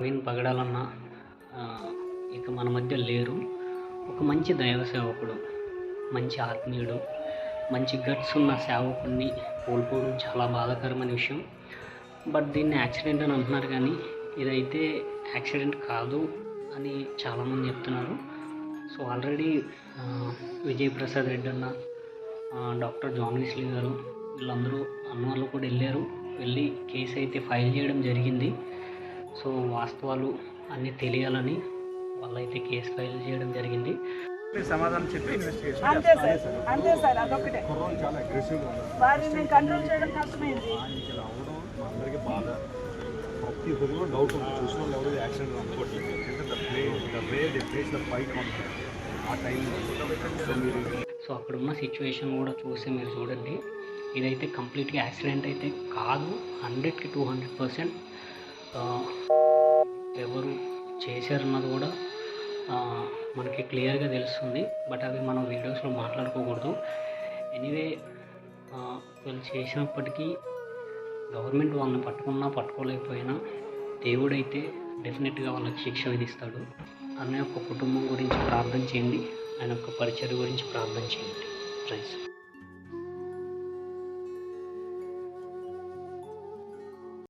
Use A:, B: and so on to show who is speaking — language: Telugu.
A: నవీన్ పగడాలన్న ఇక మన మధ్య లేరు. ఒక మంచి దైవ సేవకుడు, మంచి ఆత్మీయుడు, మంచి గట్స్ ఉన్న సేవకుడిని కోల్పోవడం చాలా బాధాకరమైన విషయం. బట్ దీన్ని యాక్సిడెంట్ అని అంటున్నారు, కానీ ఇదైతే యాక్సిడెంట్ కాదు అని చాలామంది చెప్తున్నారు. సో ఆల్రెడీ విజయ్ ప్రసాద్ రెడ్డి అన్న, డాక్టర్ జాన్ వెస్లీ గారు, వీళ్ళందరూ అన్న వాళ్ళు కూడా వెళ్ళి కేసు అయితే ఫైల్ చేయడం జరిగింది. సో వాస్తవాలు అన్నీ తెలియాలని వాళ్ళైతే కేసు ఫైల్ చేయడం జరిగింది.
B: సమాధానం చెప్పి ఇన్వెస్టిగేషన్
C: అంతే సార్ అదొకటే.
B: చాలా అగ్రెసివ్
C: వారిని కంట్రోల్ చేయడం కష్టమైంది.
B: అందరికీ బాధ, ప్రతి ఒక్కరు డౌట్ ఉంది. చూసిన వాళ్ళు ఎవరు యాక్సిడెంట్ అనుకోవట్లేదు. ఆ టైంలో
A: సో అక్కడ ఉన్న సిచ్యువేషన్ కూడా చూసి మీరు చూడండి. ఇదైతే కంప్లీట్గా యాక్సిడెంట్ అయితే కాదు, 100కి 200% ఎవరు చేశారన్నది కూడా మనకి క్లియర్గా తెలుస్తుంది. బట్ అవి మనం వీడియోస్లో మాట్లాడుకోకూడదు. ఎనీవే వీళ్ళు చేసినప్పటికీ గవర్నమెంట్ వాళ్ళని పట్టుకున్నా పట్టుకోలేకపోయినా దేవుడైతే డెఫినెట్గా వాళ్ళకి శిక్ష విధిస్తాడు. అన్న యొక్క కుటుంబం గురించి ప్రార్థన చేయండి, ఆయన యొక్క పరిచర్య గురించి ప్రార్థన చేయండి ఫ్రెండ్స్.